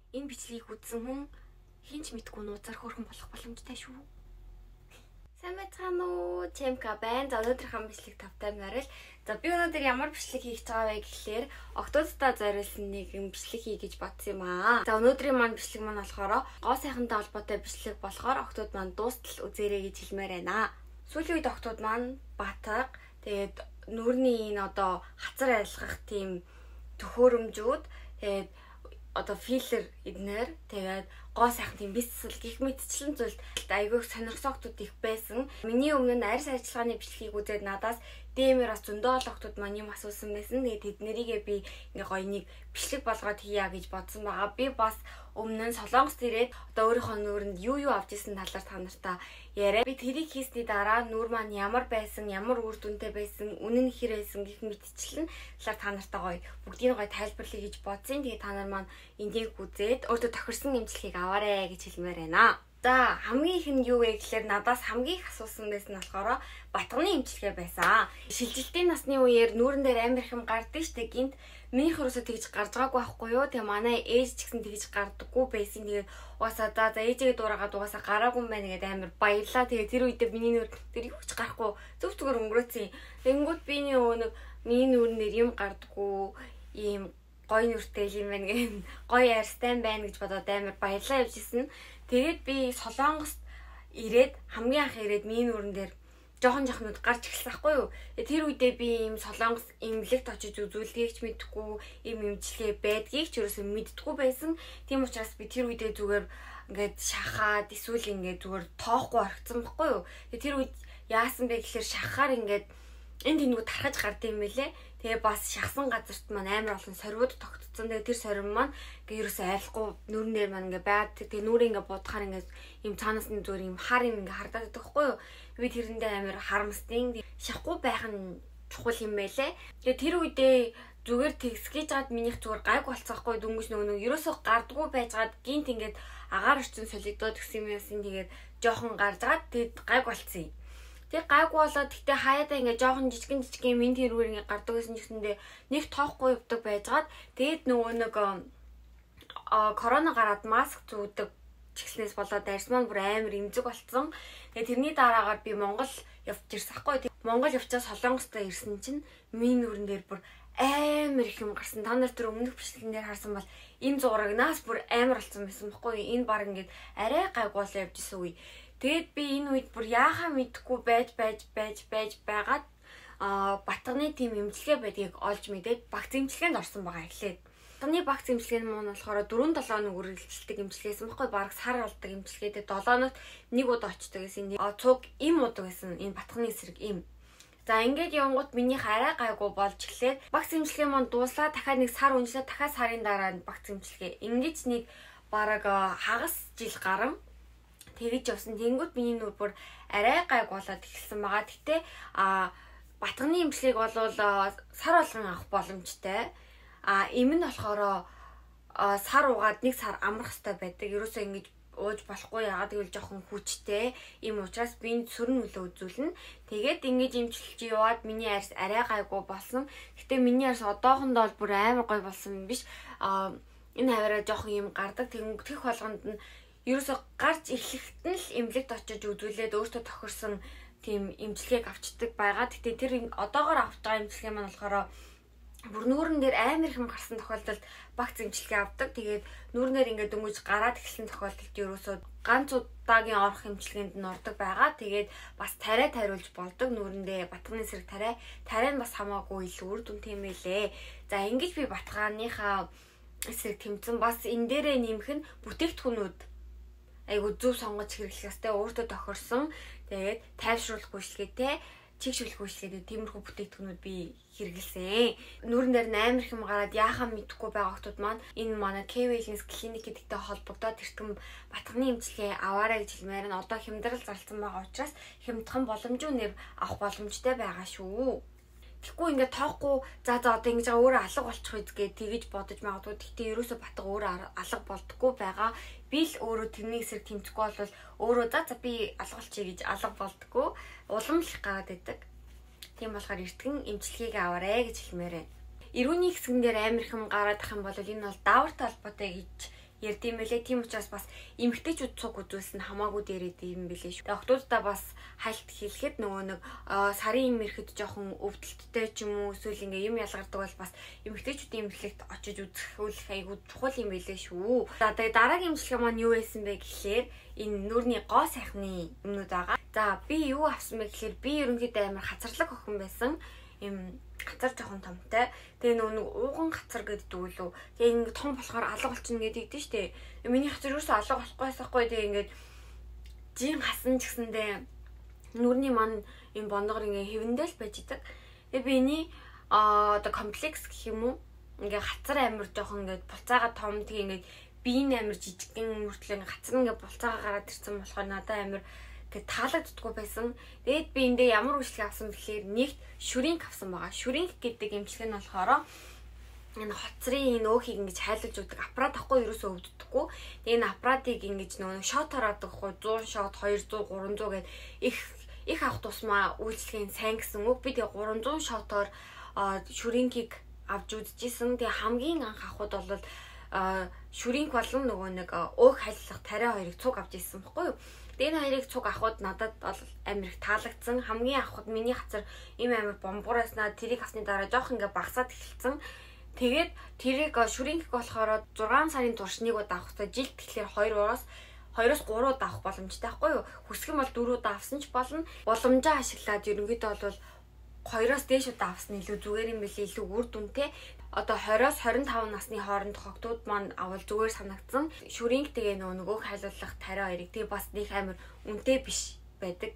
Энэ бичлэгийг үзсэн хүн хинч мэдгүй нууцаар хөрхөн болох боломжтой шүү. Сайн байцгаана уу? Чемка байна. За өнөөдрийнхөө бичлэг тавтай морил. За би өнөөдөр ямар бичлэг хийж байгаа вэ гэхлээр октоодтай зориулсан нэгэн бичлэг хий гэж бодсон юм аа. За өнөөдрийн маань бичлэг маань болохоор гоо сайхантай холбоотой бичлэг болохоор октоод маань дуустал үзээрэй гэж хэлмээр байна. Сүүлийн үед октоод маань батга тэгээд нүүрний энэ одоо хацар арилгах тийм төхөөрөмжүүд тэгээд одоо филлер эднэр тэгээд гоо сайхан тийм бицэл гих мэтчлэн зүйлд айгүй сонирхсоогтууд их байсан. Миний өмнө нь арьс ажиллагааны бичлэгийг үзээд надаас дэмэр бас зөндөө олоогтууд маань юм асуусан байсан. Тэгээд тэднэрийгээ би ингээ гоё нэг бичлэг болгоод хийя гэж бодсон байгаа. Би бас өмнө нь Солонгост ирээд одоо өөрийнхөө нүүрэнд юу авч исэн талаар та нартай яриа. Би тэрийг хийсний дараа нүүр маань ямар байсан, ямар үр дүнтэй байсан, үнэн нь хэр байсан гэх мэтчлэн талаар та нартай гоё бүгдийг гоё тайлбарлая гэж бодсон. Тэгээд та нар маань энийг үзээд өөртөө тохирсон эмчилгээг аваарэ гэж хэлмээр байна. За хамгийн их нь юу вэ гэхээр надаас хамгийн их асуусан байсан нь болохоор батганы эмчилгээ байсан. Шилжилтийн насны үеэр нүүрэн дээр амар их юм гардаг штэ гинт минийх өрөөсөө тэгж гарч байгаагүй байхгүй юу. Тэгээ манай ээж ч гэсэн тэгж гардаггүй байсан. Тэгээд угаасаа за ээжигээ дуурайгаад угаасаа гараагүй юм байна гэдэг амар баярлаа. Тэгээ тэр үедээ миний нүүр тэр юу ч гарахгүй зөв зүгээр өнгөрөөцөн. Тэнгүүд би миний нүүрнээр юм гардаггүй ийм гоё нүртэй юм байна гэн гоё арьстай байна гэж бодоод амар баярлаа явж исэн. Тэгээд би Солонгост ирээд хамгийн анх ирээд миний нүүрэн дээр жоохон гарч эхэлсэн байхгүй юу. Тэр үедээ би ийм Солонгос эмнэлэгт очиж үзүүлдгийг ч мэдэхгүй, ийм эмчилгээ байдгийг ч ерөөсөө мэддэггүй байсан. Тийм учраас би тэр үедээ зүгээр ингээд шахаад эсвэл ингээд зүгээр тоохгүй орхицсан байхгүй юу. Тэр үед яасан бэ гэхээр шахахаар ингээд энэ тэнгүү тархаж гардыг юм байлээ. Тэгээ бас шахсан газарт маань амар олон сорвууд тогтцсон. Тэгээ тэр сорвин маань ингээ ерөөсөө арилахгүй нүүрэн дээр маань ингээ байгаад тэгээ нүрээ ингээ будахаар ингээ юм цаанаас нь зүгээр юм хар юм ингээ хардаад байдаг хгүй юу. Би тэрэндээ амар харамсдیں۔ Шахгүй байх нь чухал юм байлээ. Тэгээ тэр үедээ зүгээр тэгсгийж гад минийх зүгээр гайг болцоохгүй дүнгэж нөгөө ерөөсөө гардггүй байжгаад гинт ингээд агаар орчин солигдоод гисэн юм яасан. Тэгээд жоохон гаржгаад тэгээд гайг болцсон юм. Тэг гайгүй болоод гэтээ хаяада ингээ жоохон жижигэн минь тэрүүр ингээ гардаг гэсэн чигсэндээ нэг тоохгүй явдаг байжгаад тэгээд нөгөө нэг корона гараад маск зүүдэг чигснээс болоод арьс маань бүр амар эмзэг болцсон. Тэгээд тэрний дараагаар би Монгол явж ирсэн хгүй. Монгол явчаа Солонгостой ирсэн чинь минь нүрэн дээр бүр амар их юм гарсан. Та нар тэр өмнөх бичлэгэн дээр харсан бол энэ зурагнаас бүр амар болсон байсан байхгүй. Энэ баг ингээд арай гайгуулаа явж исэн үе. Тэгээд би энэ үед бүр яахаа мэдхгүй байж байгаад батганы тим эмчилгээ байдгийг олж мэдээд багц эмчилгээнд орсон байгаа эхлээд. Батганы багц эмчилгээ нь болохоор 4-7 хоног үргэлжилдэг эмчилгээсэн баггүй баг сар болдог эмчилгээтэй 7 хоногт нэг удаа очдог гэсэн. Цуг им удаг гэсэн энэ батганы эсрэг им. За ингээд явангууд минийх арай гайгүй болж эхлээд багц эмчилгээ маань дууслаа дахиад нэг сар үнэлээ дахиад сарын дараа багц эмчилгээ. Ингэж нэг бараг хагас жил гарan тэгэж явсан. Тэнгүүд миний нүр бүр арай гайг болоод эхэлсэн байгаа. Гэтэ батганы эмчилгээг бол сар болгон авах боломжтой. Им нь болохоор сар угаад нэг сар амрах хэрэгтэй байдаг. Ерөөсөө ингэж ууж болохгүй. Яагаад гэвэл жоохон хүчтэй. Им учраас би сөрн нөлөө үзүүлнэ. Тэгээд ингэж эмчилж яваад миний арьс арай гайгүй болсон. Гэтэ миний арьс одоохондоо бүр амар гой болсон юм биш. Энэ хаваараа жоохон юм гардаг. Тэгэх болгонд нь ерөөсө гарч эхлэхэд нь л эмнэлэгт очиж үзүүлээд өөртөө тохирсон тийм эмчилгээг авчдаг байгаа. Гэтэ тэр одоогоор авч байгаа эмчилгээ маань болохоор бүр нүүрэн дээр амар их юм гарсан тохиолдолд багц эмчилгээ авдаг. Тэгээд нүүрнээр ингээд дөнгөж гараад эхэлсэн тохиолдолд ерөөсө ганц удаагийн орох эмчилгээнд нь ордог байгаа. Тэгээд бас тариа тариулж болдог нүүрэндээ батганы эсрэг тариа нь бас хамаагүй илүү үр дүнтэй юм байлээ. За ингэж би батганыхаа эсрэг тэмцэн бас энэ дээрээ нэмэх нь бүтээгдэхүүнүүд айгу зөв сонгож хэрэглэх ёстой. Өөртөө тохирсон тэгээд тайвшруулах үйлчлэгээтэй чигшүүлэх үйлчлэгээтэй тиймэрхүү бүтээгдэхүүнүүд би хэрэглэсэн. Нүүрэн дээр амар их юм гараад яахаа мэдэхгүй байгаа хүмүүс маань энэ манай K-Wellness клиник гэдэгтэй холбогдоод эртгэн батганы эмчилгээ аваарай гэж хэлмээр нь одоо хямдрал зарлсан байгаа учраас хямдхан боломжгүй нэр авах боломжтой байгаа шүү. Тэгэхгүй ингээд тоохгүй за одоо ингэж өөрөө алга болчих үедгээ тэгэж бодож магадгүй. Гэхдээ ерөөсөө батга өөрөө алга болдоггүй байгаа. Би л өөрөө тэрний эсрэг тэмцэхгүй бол өөрөө за би алга болчихъя гэж алга болдоггүй. Улам л гараад байдаг. Тийм болохоор эртгэн эмчилгээг аваарэ гэж хэлмээр байна. Эрүүний хэсгэн дээр амар их юм гараад ах юм бол энэ бол даавартай холбоотой гэж ярдсан мэлээ. Тийм учраас бас эмэгтэйчүүд цуг үзүүлсэн хамаагүй дээрэд юм билээ шүү. Тэгээ охтуудаа бас хальт хэлэхэд нөгөө нэг сарын юм ирэхэд жоохон өвдөлттэй ч юм уу эсвэл ингээ юм ялгардаг бол бас эмэгтэйчүүдийн имлэгт очиж үзэх айгуу чухал юм билээ шүү. За тэгээ дараагийн имчилгээ маань юу байсан бэ гэхлээр энэ нүрийн гоо сайхны юмнууд байгаа. За би юу авсан бэ гэхлээр би ерөнхийдөө амар хацарлаг охин байсан. Им гацар жоохон томтой. Тэгээ нөгөө ууган гацар гэдэг үү. Тэгээ ингэ том болохоор алга болчихно гэдэг дээ штэ. Миний гацар юусоо алга болохгүйсахгүй. Тэгээ ингээд жин хасан ч гэсэндээ нүрний маань юм бондгор ингээ хэвэндэл байж идэг. Тэгээ би эний одоо комплекс гэх юм уу. Ингээ гацар амир жоохон ингээд булцаага том тэгээ ингээд биеийн амир жижигхэн мөртлөө ингээ гацар ингээ булцаага гараад ирсэн болохоор надад амир тэг таалагддаггүй байсан. Тэгээд би эндээ ямар үйлчлэг авсан бэхээр нэгт шүринг авсан байгаа. Шүринг гэдэг эмчилгээ нь болохоор энэ хоцрын энэ өөхийг ингэж хайлуулж өгдөг аппарат ахгүй ерөөсөө өвддөггүй. Тэгээ энэ аппаратыг ингэж нөгөө шотоор авдаггүй 100 шот 200 300 гэд их авах тусмаа үйлчлэгийн сайн гэсэн үг. Би тэгээ 300 шотоор шүрингийг авч үзчихсэн. Тэгээ хамгийн анх авахуд бол шүринг болон нөгөө нэг өөх хайлуулах тариа хоёрыг цуг авч ирсэн баггүй юу? Энэ хоёрыг цуг авахуд надад бол амар их таалагдсан. Хамгийн авахуд миний хацар им амар бомбуураснаа тэрийг авсны дараа жоох ингээ багасаад эхэлсэн. Тэгээд тэрийг шүринг болохоор 6 сарын туршныг удаа авахтай жилд тэгэхээр 2-оос 3 удаа авах боломжтой байхгүй юу? Хүсэх юм бол 4 удаа авсан ч болно. Боломжоо ашиглаад ерөнхийдөө бол 2-оос дээш удаа авсан илүү зүгээр юм билий, илүү үр дүнтэй. Одоо 20-оос 25 насны хооронд хогтууд маань авал зүгээр санагдсан. Шүринг тэгээ нөгөө хайлуулах тариа хоёрыг тэгээ бас нэг амар үнэтэй биш байдаг.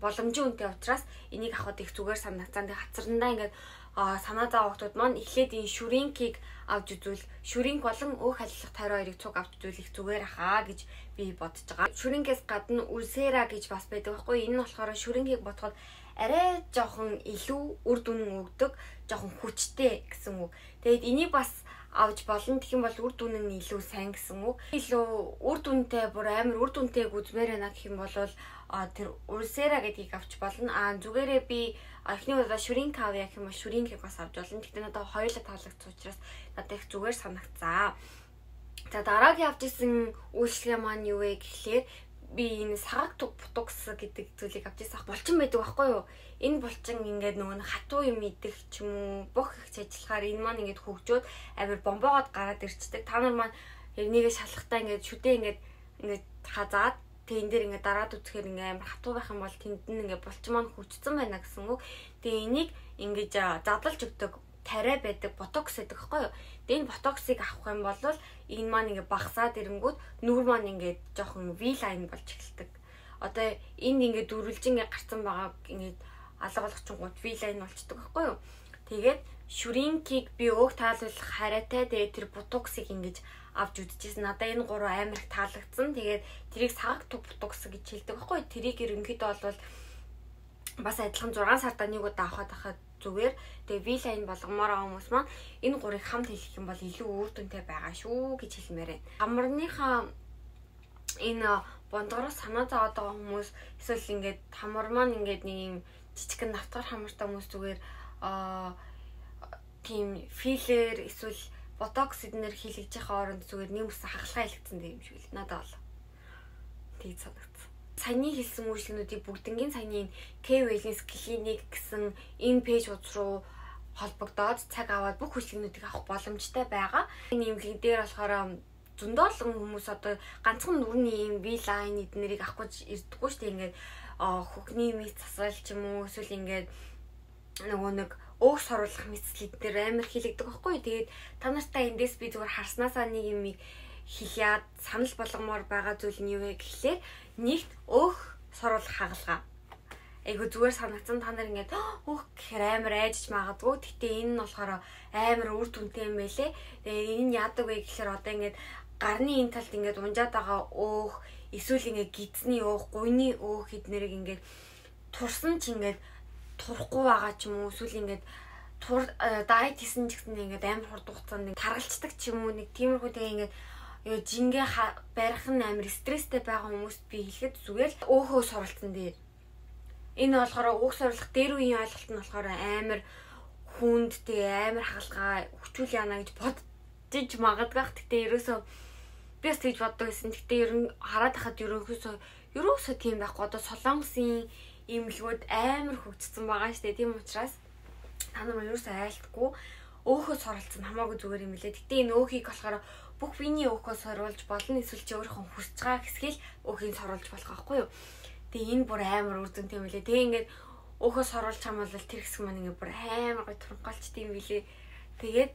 Боломжийн үнэтэй учраас энийг авахд их зүгээр санагцсан. Тэгээ хацрандаа ингээд санаа зовоо хогтууд маань эхлээд энэ шүрингийг авч үзвэл шүринг болон өөх хайлуулах тариа хоёрыг цуг авч үзвэл их зүгээр ахаа гэж би бодож байгаа. Шүрингээс гадна үлсера гэж бас байдаг байхгүй. Энэ нь болохоор шүрингийг бодоход арай жоохон илүү үр дүн өгдөг, жоохон хүчтэй гэсэн үг. Тэгээд энийг бас авч болно. Тэгэх юм бол үр дүн нь илүү сайн гэсэн үг. Илүү үр дүнтэй, бүр амар үр дүнтэйг үзмээр байна гэх юм бол тэр Ulcera гэдгийг авч болно. Зүгээрээ би эхний удаа шүринг авъя гэх юм бол шүрингийг бас авч болно. Тэгтээ надад хоёулаа таалагдсан учраас надад их зүгээр санагцсан. За дараагийн авч исэн үйлчлэг маань юу вэ гэхлээр би энэ сагаг бутукс гэдэг зүйлийг авч ирсэн. Булчин байдаг байхгүй юу? Энэ булчин ингээд нөгөө хатуу юм идэх ч юм уу бүх их ажиллахаар энэ маань ингээд хөгжөөд авир бомбоогоод гараад ирчдэг. Та нар маань нэгээс шалахтаа ингээд шүдээ ингээд хазаад тэн дээр ингээд дараад үзэхээр ингээд амар хатуу байх юм бол тэнд нь ингээд булчин маань хөгжсөн байна гэсэн үг. Тэгээ энийг ингээд задлалж өгдөг тариа байдаг ботокс гэдэг байхгүй юу? Тэгээ энэ ботоксыг авах юм бол энэ маань ингээ багасаад ирэнгүүт нүур маань ингээ жоохон V-line болж эхэлдэг. Одоо энд ингээ дөрвөлж ингээ гарцсан байгаа ингээ алга болгочингууд V-line болчдөг байхгүй юу? Тэгээд шүрингийг би өөх таалуулах хараатай тэгээ тэр ботоксыг ингээ авч үзчихсэн. Надаа энэ гурав амар их таалагдсан. Тэгээд тэрийг сагаг ботокс гэж хэлдэг байхгүй юу? Тэрийг ерөнхийдөө бол бас адилхан 6 сартаа нэг удаа авахад зүгээр. Тэгээ V-line болгомоор байгаа хүмүүс маань энэ гурыг хамт хэлэх юм бол илүү үр дүнтэй байгаа шүү гэж хэлмээр байна. Хамарныхаа энэ бондгороос санаа зовоод байгаа хүмүүс эсвэл ингээд хамар маань ингээд нэг юм жижигхэн навтгар хамартай хүмүүс зүгээр тийм филлер эсвэл ботокс эднэр хийлгэж байгаа оронд зүгээр нэг үс хагалгаа хийлгэсэн юм шиг л надад бол. Тэг санагдсан. Саяны хэлсэн үйлчлэгнүүдийг бүгднгийн саяны K-Wellness Clinic гэсэн энэ пэйж руу холбогдоод цаг аваад бүх үйлчлэгнүүдийг авах боломжтой байгаа. Энэ имлэг дээр болохоор зөндөлөн хүмүүс одоо ганцхан нүрийн юм V-line эднэрийг авах гэж ирдэггүй шүү дээ. Ингээд хөхний мэс засвал ч юм уу эсвэл ингээд нөгөө нэг өөх соруулах мэслэл дээр амар хийлэгдэг байхгүй. Тэгээд та нартай эндээс би зүгээр харснаасаа нэг юм хэлээд санал болгомоор байгаа зүйл нь юу вэ гэхлээр нэгт өөх соруулах хагалгаа. Айгу зүгээр санагдсан та нар ингээд өөх гэхээр амар айжж магадгүй. Гэтэ энэ нь болохоор амар үр дүнтэй юм байлээ. Тэгээ энэ яадаг вэ гэхлээр одоо ингээд гарны энэ талд ингээд унжаад байгаа өөх эсвэл ингээд гидсний өөх, гуйны өөх эднэрийг ингээд турсан ч ингээд турахгүй байгаа ч юм уу эсвэл ингээд дайет хийсэн ч гэсэн ингээд амар хурд хугацаанд таргалцдаг ч юм уу нэг тиймэрхүү тэгээ ингээд жингээ барих нь амар стресстэй байгаа хүмүүст би хэлэхэд зүгээр л өөхөө суралцсан дээр. Энэ болохоор өөх сурлах дээр үеийн ойлголт нь болохоор амар хүнд тэгээ амар хаалгаа хүчүүл яана гэж бодож магадгүй. Гэтэ ерөөсөө Би бас тэгж боддог гэсэн. Гэхдээ ер нь хараад хахад ерөөсөө тийм байхгүй. Одоо Солонгосын имлгүүд амар хөгжсөн байгаа шүү дээ. Тийм учраас та нар ерөөсөө айлтгүй өөхөө суралцсан хамаагүй зүгээр юм лээ. Гэтэ энэ өөхийг болохоор бүх биений өөхөө сурвалж болно. Эсвэл чи өөрийнхөө хүсэж байгаа хэсгийг өөхийг сурвалж болох байхгүй юу? Тэгээ энэ бүр амар үр дүнтэй юм лээ. Тэгээ ингээд өөхөө сурвалж байгаа бол тэр хэсэг маань ингээд бүр амар гой турангалчтай юм билээ. Тэгээд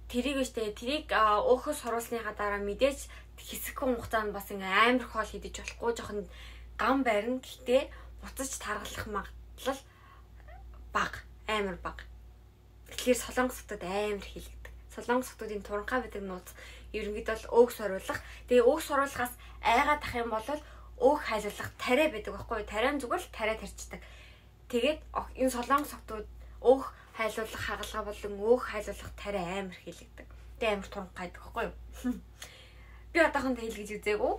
тэрийг штэ тэрийг өөхөө сурвалсныхаа дараа мэдээж хэсэг хугацаанд бас ингээ амар хоол хийдэж болохгүй жоохон гам байрна. Гэхдээ буцаж таргалах магадлал бага, амар бага. Тэгэхээр солонгос хотод амар хийлэгдэг. Солонгос хотын туранхай байдаг нууц ерөнхийдөө бол өөх сорвуулах. Тэгээ өөх сорвуулахаас айгаад ах юм бол өөх хайлуулах тариа байдаг байхгүй юу? Тариан зүгээр л тариа тарьчдаг. Тэгээд энэ солонгос хотод өөх хайлуулах хагалгаа болон өөх хайлуулах тариа амар хийлэгдэг. Тэгээ амар туранхай байдаг байхгүй юу? Би одоохон хэлгэж үзээгүй.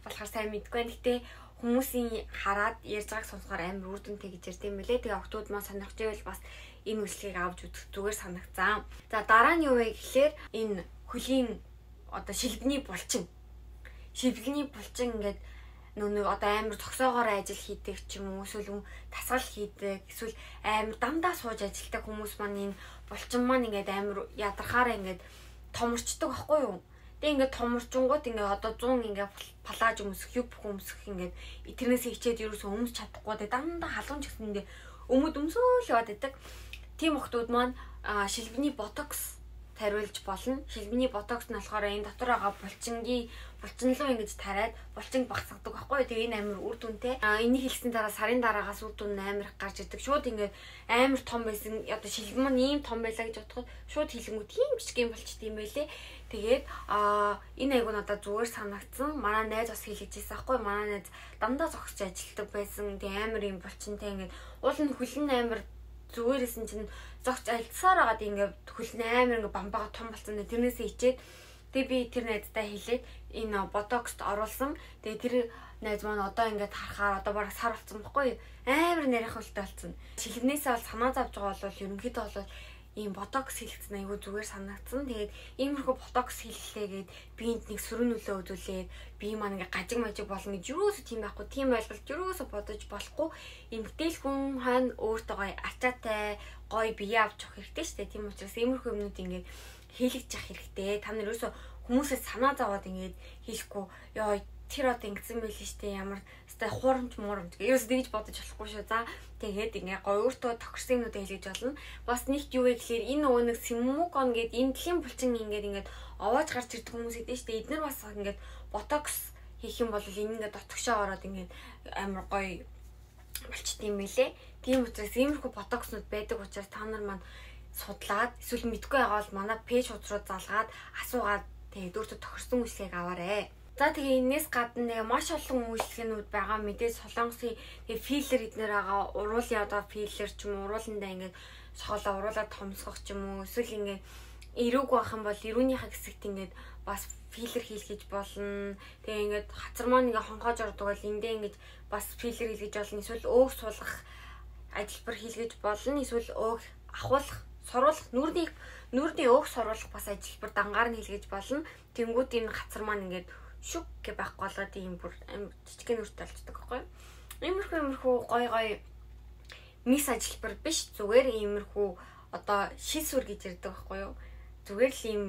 Болохоор сайн мэдгүй байна. Гэтэ хүмүүсийн хараад ярьж байгааг сонсохоор амар үр дүнтэй гэж ярьд юм билээ. Тэгээ октод маань сонирхож байвал бас энэ үйлчлэгийг авч үзэх зүгээр санагцсан. За дараа нь юу вэ гэхээр энэ хөлийн одоо шилбэний булчин. Шилбэний булчин ингээд нөгөө одоо амар цогсоогоор ажил хийдэг ч юм уу эсвэл тасгал хийдэг эсвэл амар дандаа сууж ажилладаг хүмүүс маань энэ булчин маань ингээд амар ядархаараа ингээд томорчдөг байхгүй юу? Тэг ингээд томорчонгууд ингээд одоо 100 ингээд палаж өмсөх, юб өмсөх ингээд тэрнээсээ хичээд ерөөсөө өмс чадахгүй тэг дандаа халуун ч гэсэн ингээд өмд өмсөөл яваад байдаг. Тим охтууд маань шилбэний ботокс тариулж болно. Шилбэний ботокс нь болохоор энэ дотор байгаа булчинлуу ингэж тариад булчин багсгадаг байхгүй юу? Тэгээ энэ амар үр дүнтэй. Энийг хэлсэн дараа сарын дараагаас үр дүн амар гарч ирдэг. Шууд ингээд амар том байсан. Одоо шилбэн маань ийм том байлаа гэж бодоход шууд хилэнгүүд ийм жижиг юм болчт юм байлээ. Тэгээд энэ айгуу надад зүгээр санагдсан. Манай найз бас хэлж ирсэн байхгүй юу? Манай найз дандаа зогсож ажилладаг байсан. Тэгээ амар юм булчинтай ингээд уул нь хөлн амар зүгээрсэн чинь зогч альцсаар агаад ингээд хөлн амар ингээд бамбага том болсон. Тэрнээсээ ичээд тэгээ би тэр найздаа хэлээд энэ ботокст оруулсан. Тэгээ тэр найз маань одоо ингээд харахаар одоо бараг сар болсон байхгүй юу? Амар нарийнхалтай болсон. Шилбнээсээ бол санаа завж байгаа бол ерөнхийдөө бол ийм ботокс хийлгэсэн айгүй зүгээр санагдсан. Тэгээд иймэрхүү ботокс хийлгэлээ гээд биед нэг сүрэн нөлөө өгүүлээд бие маань ингээ гажиг мажиг болно гэж юусоо тийм байхгүй. Тийм ойлголт юусоо бодож болохгүй. Эмгтэл хүн хань өөртөө гоё ачаатай гоё бие авч явах хэрэгтэй шүү дээ. Тийм учраас иймэрхүү юмнууд ингээ хийлгэж явах хэрэгтэй. Та нар юусоо хүмүүсээс санаа зовоод ингээ хийхгүй ёо тэр одоо ингэсэн байл шүү дээ. Ямар өстой хуурамч муурамч ерөөс тэгж бодож болохгүй шүү. За тэгээд ингээ гоё өөртөө тохирсон юмнуудаа хэлгэж болно. Бас нэгт юу вэ гэхээр энэ нөгөө нэг симмукон гэдэг энэ дэлхийн булчин ингээд овоож гарч ирдэг хүмүүс идэв шүү дээ. Эдгээр бас ингээд ботокс хийх юм бол энэ ингээд дотгошоо ороод ингээд амар гоё болчт юм билэ. Тийм учраас иймэрхүү ботокснууд байдаг учраас та нар маань судлаад эсвэл мэдгүй байгаа бол манай пэйж хуудас руу залгаад асуугаад тэгээд өөртөө тохирсон үйлчлэгийг аваарэ. За тэгээ энэс гадна маш олон үйлчлэгнүүд байгаа. Мэдээж солонгосын тэгээ филлер эднэр байгаа. Уруулын одоо филлер ч юм уу урууландаа ингээд сохолоо уруулаад томсгох ч юм уу эсвэл ингээд эрүүг байх юм бол эрүүнийхээ хэсэгт ингээд бас филлер хийлгэж болно. Тэгээ ингээд хацар маань ингээд хонгоож ордог бол эндээ ингээд бас филлер хийлгэж болно. Эсвэл өөх суулгах ажилбар хийлгэж болно. Эсвэл өөх ахуулах, соруулах, нүрийн өөх соруулах бас ажилбар дангаар нь хийлгэж болно. Тэнгүүд энэ хацар маань ингээд шүк гэ байхгүй болоод ийм бүр жижигхэн нүртэй болчихдог байхгүй юу? Иймэрхүү гой мис ажилбар биш, зүгээр иймэрхүү одоо шил сүр гэж ярьдаг байхгүй юу? Зүгээр л ийм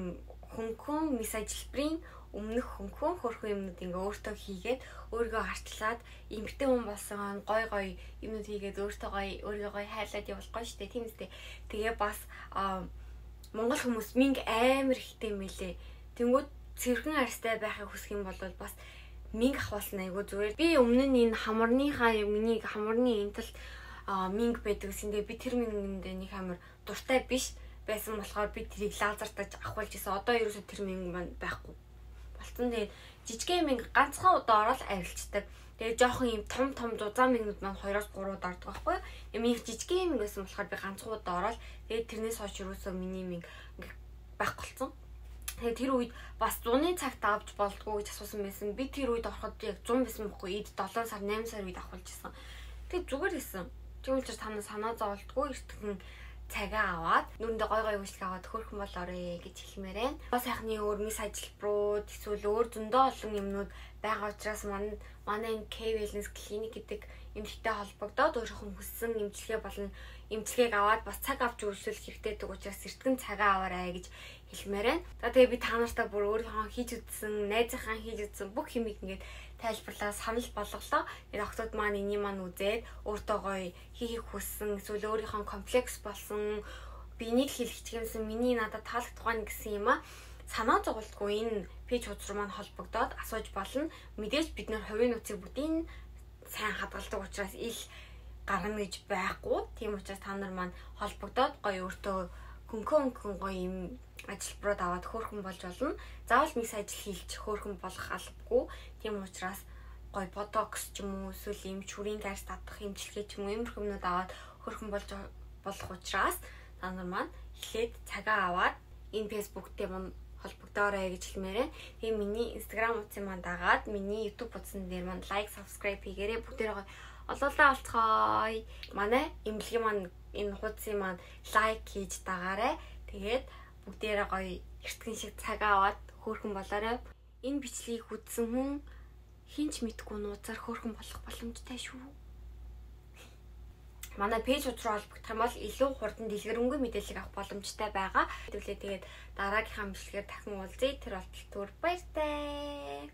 хөнгөн мис ажилбарын өмнөх хөнгөн хөрхөн юмнууд ингээ өөртөө хийгээд өөрийгөө хартлаад эмгтэн хүн болсон гой юмнууд хийгээд өөрийгөө гой хайлаад явах гоё штэ тийм үстэй. Тэгээ бас монгол хүмүүс минг амар ихтэй юм билэ. Тэнгүүд цэрхэн арьстай байхыг хүсэх юм бол бас минг ахвална айгу зүгээр. Би өмнө нь энэ хамарныхаа юмнийг хамарны энтэл минг байдаг гэсэн. Тэгээ би тэр мингэнд нэг амар дуртай биш байсан болохоор би тэрийг лазертаж ахуулж исэн. Одоо ерөөсөө тэр минг маань байхгүй болсон. Тэгээд жижигхэн минг ганцхан удаа ороод авилчдаг. Тэгээ жоохон юм том зузаан мингнүүд маань 2-3 удаа ордог байхгүй юу? Минг жижигхэн минг байсан болохоор би ганцхан удаа ороод тэгээд тэрнээс хойш ерөөсөө миний минг байхгүй болсон. Тэгээ тэр үед бас 100-ны цагт авч болдгоо гэж асуусан байсан. Би тэр үед ороход яг 100 байсан байхгүй. Эд 7 сар 8 сар үед авахулж исэн. Тэгээ зүгээр исэн. Тийм учраас танаа санаа зовлтгүй эртхэн цагаа аваад нүрэндээ гой үйлчлэг аваад хөөрхөн болоорой гэж хэлмээр байна. Сайхны өрмис ажилбарууд эсвэл өөр зөндөө олон юмнууд байгаа учраас манай энэ K-Wellness клиник гэдэг эмчилгээтэй холбогдоод өөрийнхөө хүссэн эмчилгээ болон эмчилгээг аваад бас цаг авч үйлчлүүлэх хэрэгтэй гэдэг учраас эртхэн цагаа аваарай гэж хэлмээр байна. За тэгээ би та нартай бүр өөрийнхөө хийж үзсэн, найзынхаа хийж үзсэн бүх юмыг ингээд тайлбарлаа, санал болголоо. Энэ охтууд маань энийг маань үзээд өөртөө гоё хийх хүссэн, эсвэл өөрийнхөө комплекс болсон, биенийг хэлэх юмсан миний надад таалагдах байна гэсэн юм а. Санаа зовлтгүй энэ пэйж хуудас руу маань холбогдоод асууж болно. Мэдээж бид нэр хувийн нууцыг бүгдийг сайн хадгалдаг учраас ил гарна гэж байхгүй. Тийм учраас та нар маань холбогдоод гоё өөртөө хөнгөн гоё юм ажилбарууд аваад хөөрхөн болж болно. Заавал микс ажил хийлж хөөрхөн болох албагүй. Тийм учраас гоё ботокс ч юм уу эсвэл юм шүрийн гарс татах эмчилгээ ч юм уу иймэрхүү юмнууд аваад хөөрхөн болох учраас та нар маань эхлээд цагаа аваад энэ фэйсбүүктэй маань холбогдоорой гэж хэлмээрээ. Тэгээ миний Instagram утсын маань дагаад миний YouTube утсан дээр маань лайк, subscribe хийгээрэй. Бүгдээрээ олоолаа олцгоё. Манай эмнэлгийн маань энэ хуудсын маань лайк хийж дагаарай. Тэгээд бүгдээрээ гоё эртгэн шиг цагаа аваад хөөрхөн болоорой. Энэ бичлэгийг үзсэн хүн хинч мэдгүй нууцаар хөөрхөн болох боломжтой шүү. Манай пэйж руу холбогдох юм бол илүү хурдан дэлгэрэнгүй мэдээлэл авах боломжтой байгаа. Хэвлээ тэгээд дараагийнхаа бичлэгээр дахин уулзъя. Тэр болтол түр баяртай.